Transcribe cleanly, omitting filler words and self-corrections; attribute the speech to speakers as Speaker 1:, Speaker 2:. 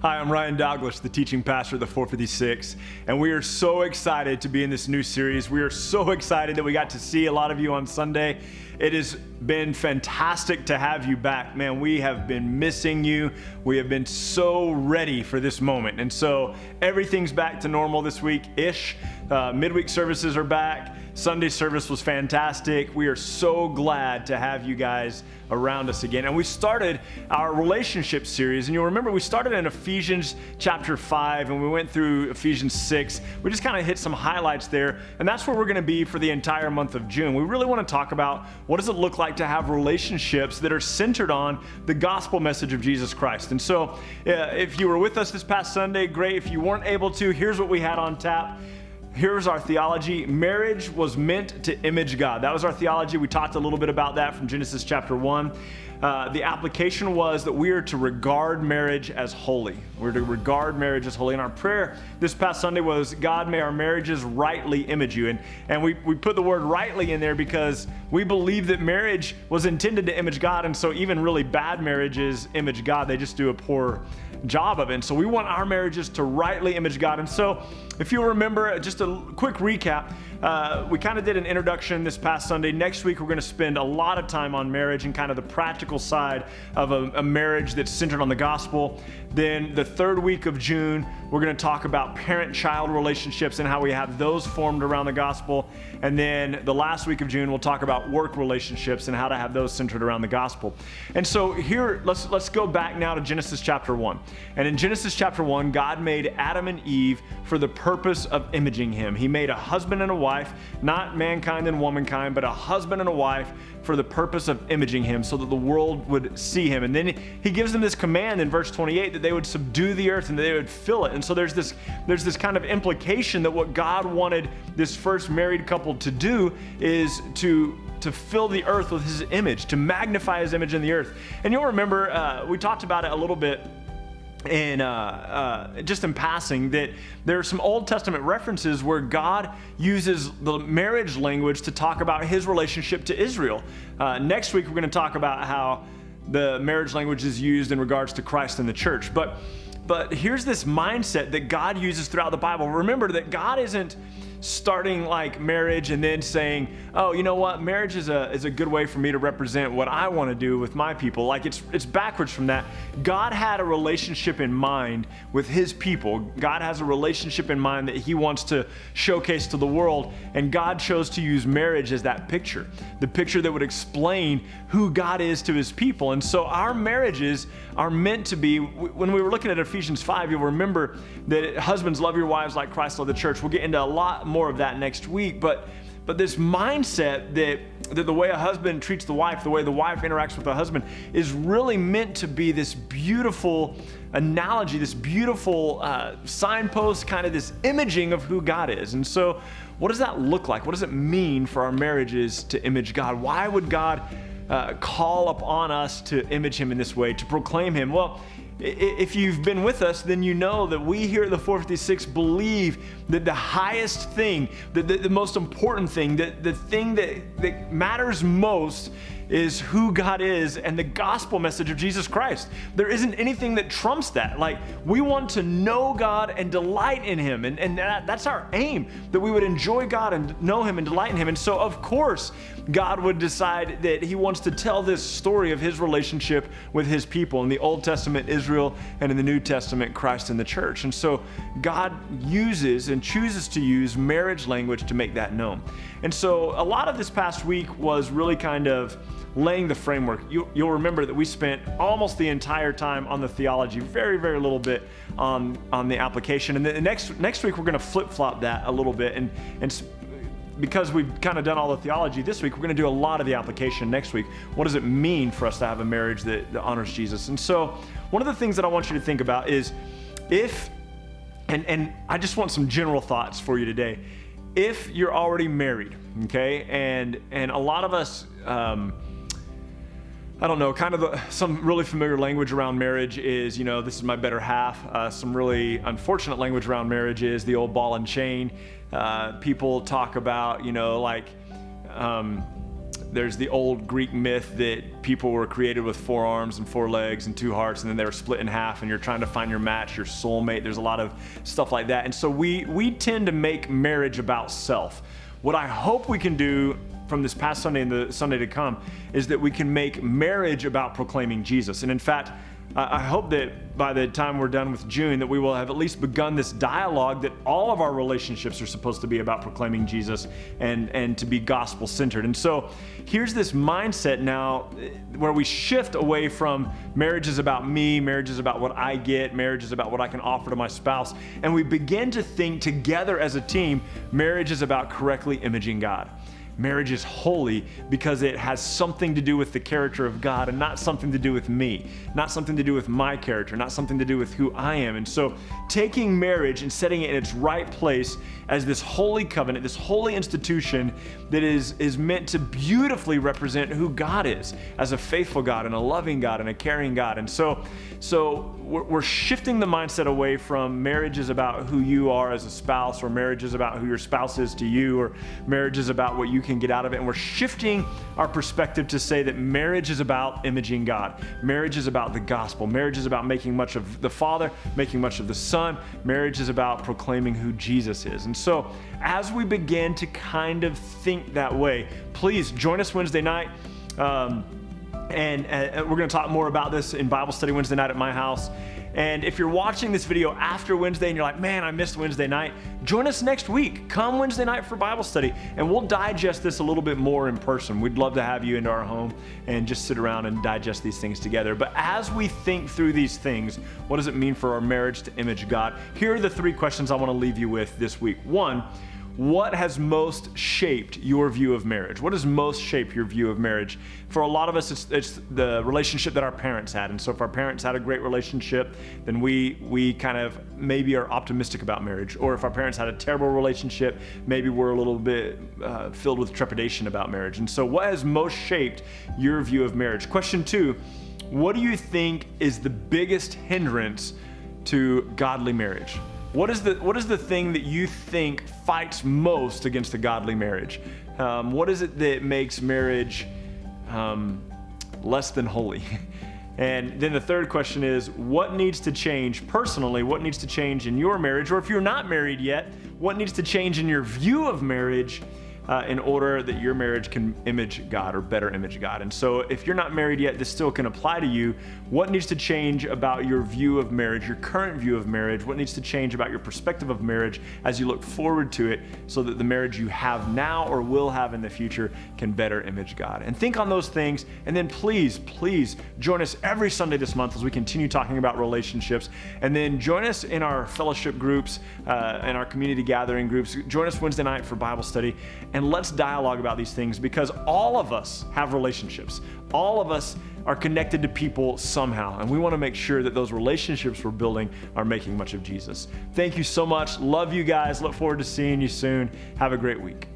Speaker 1: Hi, I'm Ryan Douglas, the teaching pastor at the 456, and we are so excited to be in this new series. We are so excited that we got to see a lot of you on Sunday. It has been fantastic to have you back. Man, we have been missing you. We have been so ready for this moment. And so everything's back to normal this week-ish. Midweek services are back. Sunday service was fantastic. We are so glad to have you guys around us again. And we started our relationship series. And you'll remember we started in Ephesians chapter 5 and we went through Ephesians 6. We just kind of hit some highlights there. And that's where we're going to be for the entire month of June. We really want to talk about what does it look like to have relationships that are centered on the gospel message of Jesus Christ. And so if you were with us this past Sunday, great. If you weren't able to, here's what we had on tap. Here's our theology. Marriage was meant to image God. That was our theology. We talked a little bit about that from Genesis chapter 1. The application was that we are to regard marriage as holy. We're to regard marriage as holy. And our prayer this past Sunday was, God, may our marriages rightly image you. And we put the word rightly in there because we believe that marriage was intended to image God. And so even really bad marriages image God. They just do a poor job of it. And so we want our marriages to rightly image God. And so if you remember, just a quick recap, we kind of did an introduction this past Sunday. Next week, we're going to spend a lot of time on marriage and kind of the practical side of a marriage that's centered on the gospel. Then the third week of June, we're going to talk about parent-child relationships and how we have those formed around the gospel. And then the last week of June, we'll talk about work relationships and how to have those centered around the gospel. And so here, let's go back now to Genesis chapter 1. And in Genesis chapter 1, God made Adam and Eve for the purpose of imaging him. He made a husband and a wife, not mankind and womankind, but a husband and a wife for the purpose of imaging him so that the world would see him. And then he gives them this command in verse 28 that they would subdue the earth and that they would fill it. And so there's this kind of implication that what God wanted this first married couple to do is to fill the earth with his image, to magnify his image in the earth. And you'll remember, we talked about it a little bit and just in passing, that there are some Old Testament references where God uses the marriage language to talk about his relationship to Israel. Next week, we're going to talk about how the marriage language is used in regards to Christ and the church. But here's this mindset that God uses throughout the Bible. Remember that God isn't starting like marriage and then saying, oh, you know what, marriage is a good way for me to represent what I want to do with my people. Like it's backwards from that. God had a relationship in mind with his people. God has a relationship in mind that he wants to showcase to the world, and God chose to use marriage as that picture, the picture that would explain who God is to his people. And so our marriages are meant to be, when we were looking at Ephesians 5, you'll remember that husbands, love your wives like Christ loved the church. We'll get into a lot more of that next week, but this mindset that the way a husband treats the wife, the way the wife interacts with the husband, is really meant to be this beautiful analogy, this beautiful signpost, kind of this imaging of who God is. And so what does that look like? What does it mean for our marriages to image God? Why would God call upon us to image him in this way, to proclaim him? Well, if you've been with us, then you know that we here at the 456 believe that the highest thing, the most important thing, the thing that matters most is who God is and the gospel message of Jesus Christ. There isn't anything that trumps that. Like, we want to know God and delight in him. And that's our aim, that we would enjoy God and know him and delight in him. And so, of course, God would decide that he wants to tell this story of his relationship with his people. In the Old Testament, Israel, and in the New Testament, Christ and the church. And so God uses and chooses to use marriage language to make that known. And so a lot of this past week was really kind of laying the framework. You'll remember that we spent almost the entire time on the theology, very, very little bit on the application. And then next week, we're going to flip-flop that a little bit. And because we've kind of done all the theology this week, we're going to do a lot of the application next week. What does it mean for us to have a marriage that honors Jesus? And so one of the things that I want you to think about is and I just want some general thoughts for you today. If you're already married, okay, and a lot of us, I don't know, kind of some really familiar language around marriage is, this is my better half. Some really unfortunate language around marriage is the old ball and chain. People talk about, there's the old Greek myth that people were created with 4 arms and 4 legs and 2 hearts, and then they were split in half, and you're trying to find your match, your soulmate. There's a lot of stuff like that. And so we tend to make marriage about self. What I hope we can do from this past Sunday and the Sunday to come is that we can make marriage about proclaiming Jesus. And in fact, I hope that by the time we're done with June, that we will have at least begun this dialogue that all of our relationships are supposed to be about proclaiming Jesus and to be gospel-centered. And so here's this mindset now where we shift away from marriage is about me, marriage is about what I get, marriage is about what I can offer to my spouse, and we begin to think together as a team, marriage is about correctly imaging God. Marriage is holy because it has something to do with the character of God and not something to do with me, not something to do with my character, not something to do with who I am. And so taking marriage and setting it in its right place as this holy covenant, this holy institution that is meant to beautifully represent who God is as a faithful God and a loving God and a caring God. And so we're shifting the mindset away from marriage is about who you are as a spouse, or marriage is about who your spouse is to you, or marriage is about what you can get out of it. And we're shifting our perspective to say that marriage is about imaging God. Marriage is about the gospel. Marriage is about making much of the Father, making much of the Son. Marriage is about proclaiming who Jesus is. And so as we begin to kind of think that way, please join us Wednesday night. And we're going to talk more about this in Bible study Wednesday night at my house. And if you're watching this video after Wednesday and you're like, man, I missed Wednesday night, join us next week. Come Wednesday night for Bible study, and we'll digest this a little bit more in person. We'd love to have you into our home and just sit around and digest these things together. But as we think through these things, what does it mean for our marriage to image God? Here are the 3 questions I want to leave you with this week. 1, what has most shaped your view of marriage? What has most shaped your view of marriage? For a lot of us, it's the relationship that our parents had. And so if our parents had a great relationship, then we kind of maybe are optimistic about marriage. Or if our parents had a terrible relationship, maybe we're a little bit filled with trepidation about marriage. And so what has most shaped your view of marriage? Question 2, what do you think is the biggest hindrance to godly marriage? What is the thing that you think fights most against a godly marriage? What is it that makes marriage less than holy? And then the third question is, what needs to change personally? What needs to change in your marriage? Or if you're not married yet, what needs to change in your view of marriage in order that your marriage can image God or better image God? And so if you're not married yet, this still can apply to you. What needs to change about your view of marriage, your current view of marriage? What needs to change about your perspective of marriage as you look forward to it so that the marriage you have now or will have in the future can better image God? And think on those things, and then please join us every Sunday this month as we continue talking about relationships. And then join us in our fellowship groups, in our community gathering groups. Join us Wednesday night for Bible study. And let's dialogue about these things, because all of us have relationships. All of us are connected to people somehow, and we want to make sure that those relationships we're building are making much of Jesus. Thank you so much. Love you guys. Look forward to seeing you soon. Have a great week.